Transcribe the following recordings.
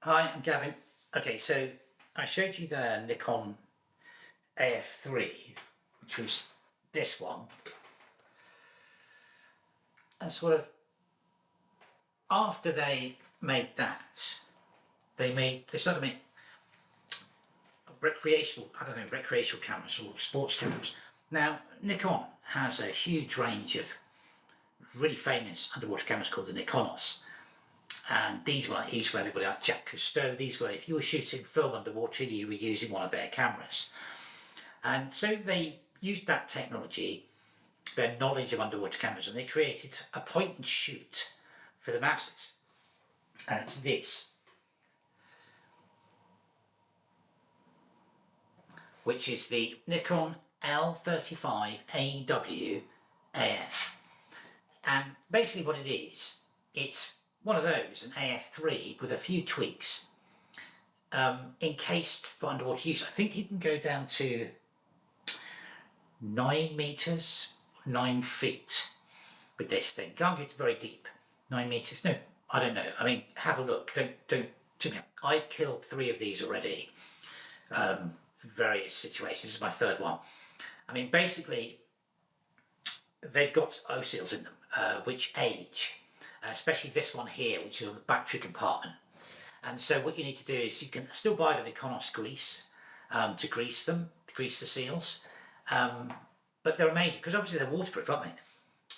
Hi, I'm Gavin. Okay, so I showed you the Nikon AF3, which was this one. And sort of after they made that, they started to make recreational cameras or sports cameras. Now, Nikon has a huge range of really famous underwater cameras called the Nikonos. And these were used for everybody like Jacques Cousteau. These were, if you were shooting film underwater, you were using one of their cameras. And so they used that technology, their knowledge of underwater cameras, and they created a point and shoot for the masses. And it's this, which is the Nikon L35AWAF. And basically what it is, it's one of those, an AF3 with a few tweaks, encased for underwater use. I think you can go down to 9 meters, 9 feet with this thing. Can't get very deep. 9 meters, no, I don't know. I mean, have a look. Don't. I've killed 3 of these already. Various situations. This is my 3rd one. I mean, basically, they've got O-seals in them, which age, especially this one here, which is on the battery compartment. And so what you need to do is you can still buy the Nikonos grease to grease them, to grease the seals. But they're amazing because obviously they're waterproof, aren't they?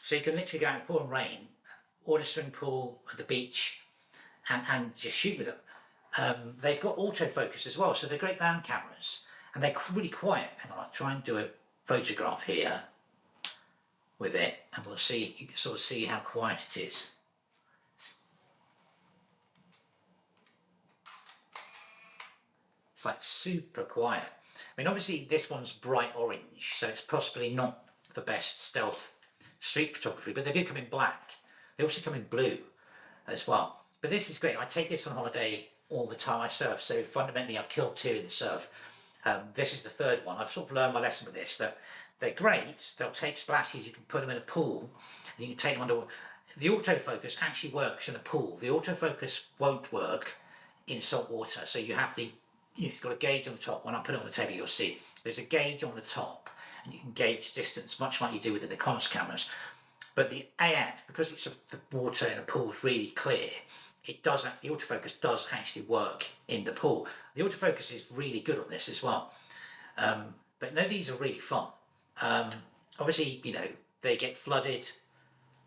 So you can literally go out in the pouring rain, or the swimming pool, at the beach, and just shoot with them. They've got autofocus as well, so they're great land cameras, and they're really quiet. Hang on, I'll try and do a photograph here with it, and we'll see. You can sort of see how quiet it is. It's like super quiet. I mean, obviously this one's bright orange, so it's possibly not the best stealth street photography, but they do come in black. They also come in blue as well. But this is great. I take this on holiday all the time. I surf, so fundamentally I've killed 2 in the surf. This is the 3rd one. I've sort of learned my lesson with this, that they're great. They'll take splashes. You can put them in a pool, and you can take them under. The autofocus actually works in a pool. The autofocus won't work in salt water, so you have to. It's got a gauge on the top. When I put it on the table, you'll see there's a gauge on the top, and you can gauge distance, much like you do with the Nikonos cameras. But the AF, because it's the water in a pool is really clear, it does. The autofocus does actually work in the pool. The autofocus is really good on this as well. But no, these are really fun. Obviously, they get flooded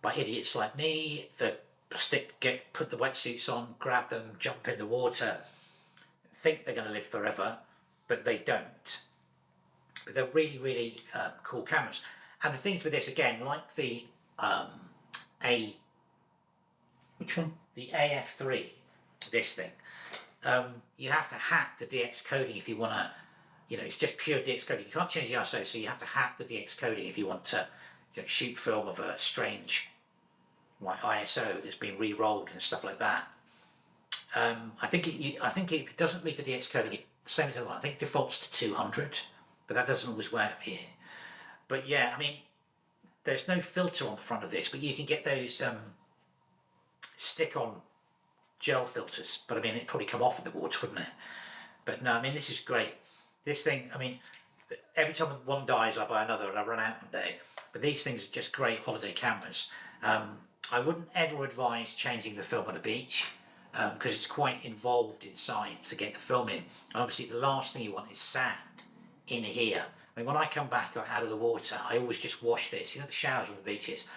by idiots like me that put the wetsuits on, grab them, jump in the water, think they're going to live forever, but they don't. But they're really, really cool cameras. And the things with this, again, like the which one? The AF3, this thing. You have to hack the DX coding if you want to, it's just pure DX coding. You can't change the ISO, so you have to hack the DX coding if you want to shoot film of a strange like ISO that's been re-rolled and stuff like that. I think if it doesn't meet the DX coding, same as the other one, I think it defaults to 200, but that doesn't always work here. But yeah, I mean, there's no filter on the front of this, but you can get those stick-on gel filters. But I mean, it'd probably come off in the water, wouldn't it? But no, I mean, this is great. This thing, I mean, every time one dies, I buy another, and I run out one day. But these things are just great holiday cameras. I wouldn't ever advise changing the film on a beach, because it's quite involved inside to get the film in. And obviously the last thing you want is sand in here. I mean, when I come back out of the water, I always just wash this. The showers on the beaches,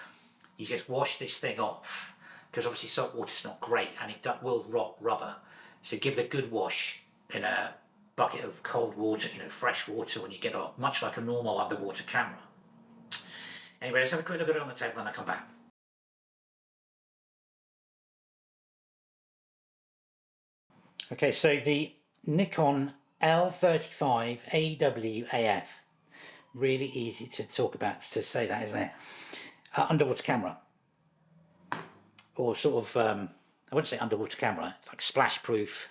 you just wash this thing off, because obviously salt water's not great and it will rot rubber. So give it a good wash in a bucket of cold water, fresh water when you get off, much like a normal underwater camera. Anyway, let's have a quick look at it on the table and I come back. Okay, so the Nikon L35AWAF, really easy to talk about, to say that, isn't it? Underwater camera, or sort of, I wouldn't say underwater camera, like splash proof,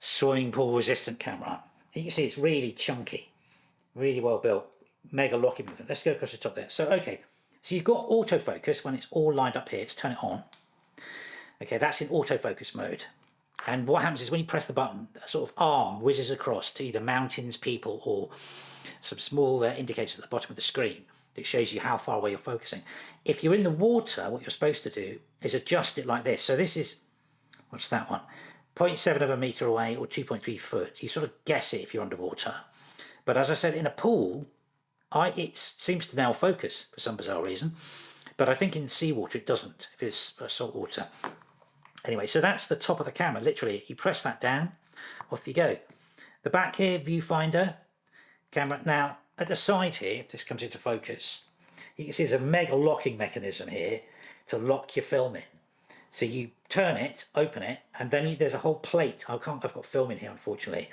swimming pool resistant camera. You can see it's really chunky, really well built, mega locking movement. Let's go across the top there. So, okay, so you've got autofocus when it's all lined up here. Let's turn it on. Okay, that's in autofocus mode. And what happens is when you press the button, a sort of arm whizzes across to either mountains, people, or some small indicators at the bottom of the screen that shows you how far away you're focusing. If you're in the water, what you're supposed to do is adjust it like this. So this is, what's that one? 0.7 of a meter away or 2.3 foot. You sort of guess it if you're underwater. But as I said, in a pool, it seems to now focus for some bizarre reason. But I think in seawater it doesn't, if it's salt water. Anyway, so that's the top of the camera. Literally, you press that down, off you go. The back here, viewfinder, camera. Now, at the side here, if this comes into focus, you can see there's a mega locking mechanism here to lock your film in. So you turn it, open it, and then there's a whole plate. I've got film in here, unfortunately.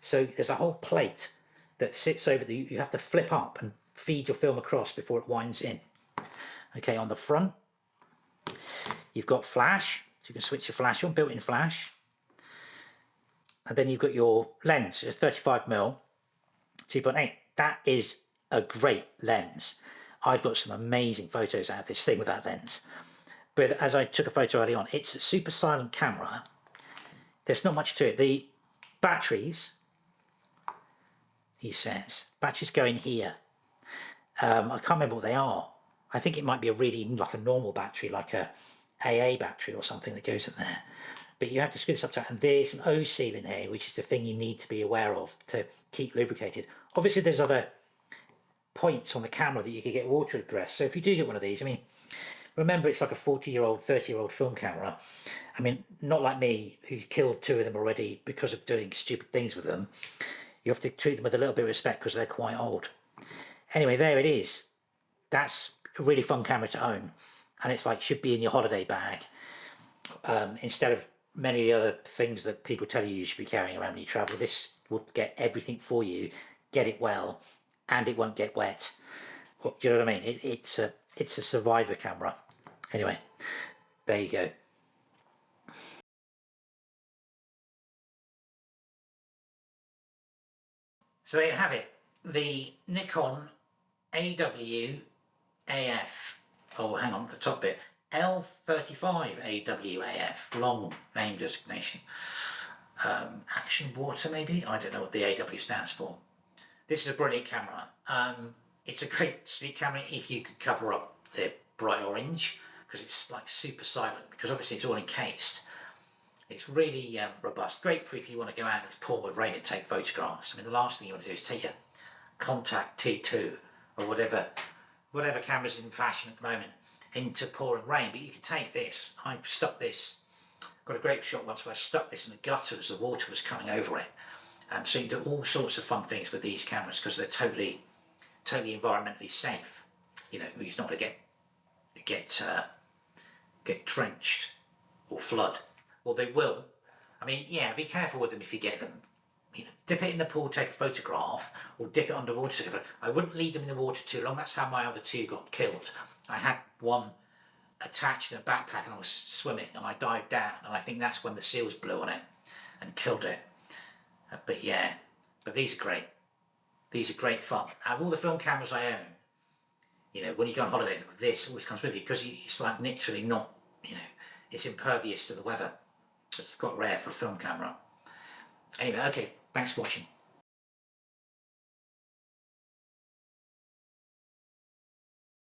So there's a whole plate that sits over you have to flip up and feed your film across before it winds in. Okay, on the front, you've got flash, so you can switch your flash on, built-in flash. And then you've got your lens, it's 35mm, 2.8. That is a great lens. I've got some amazing photos out of this thing with that lens. But as I took a photo early on, it's a super silent camera. There's not much to it. The batteries, he says, batteries go in here. I can't remember what they are. I think it might be like a normal battery, like a AA battery or something that goes in there. But you have to screw this up to it. And there's an O seal in here, which is the thing you need to be aware of to keep lubricated. Obviously, there's other points on the camera that you could get water addressed. So if you do get one of these, I mean, remember it's like a 40-year-old, 30-year-old film camera. I mean, not like me, who killed 2 of them already because of doing stupid things with them. You have to treat them with a little bit of respect because they're quite old. Anyway, there it is. That's a really fun camera to own. And it's like, should be in your holiday bag. Instead of many of the other things that people tell you should be carrying around when you travel. This will get everything for you, get it well, and it won't get wet. Do you know what I mean? It's a survivor camera. Anyway, there you go. So there you have it. The Nikon AWAF, oh hang on, the top bit, L35AWAF, long name designation. Action water maybe? I don't know what the AW stands for. This is a brilliant camera. It's a great street camera if you could cover up the bright orange, because it's like super silent, because obviously it's all encased. It's really robust. Great for if you want to go out and it's pouring with rain and take photographs. I mean, the last thing you want to do is take a Contact T2 or whatever camera's in fashion at the moment into pouring rain. But you can take this. I stuck this. Got a great shot once where I stuck this in the gutter as the water was coming over it. So you can do all sorts of fun things with these cameras because they're totally environmentally safe. You know, it's not going to get drenched or flood. Well, they will. I mean, yeah, be careful with them if you get them. You know, dip it in the pool, take a photograph, or dip it underwater, take a photo. I wouldn't leave them in the water too long. That's how my other 2 got killed. I had one attached in a backpack and I was swimming and I dived down, and I think that's when the seals blew on it and killed it. But yeah, but these are great. These are great fun. Out of all the film cameras I own, you know, when you go on holiday, this always comes with you because it's like literally not, you know, it's impervious to the weather. It's quite rare for a film camera. Anyway, okay, thanks for watching.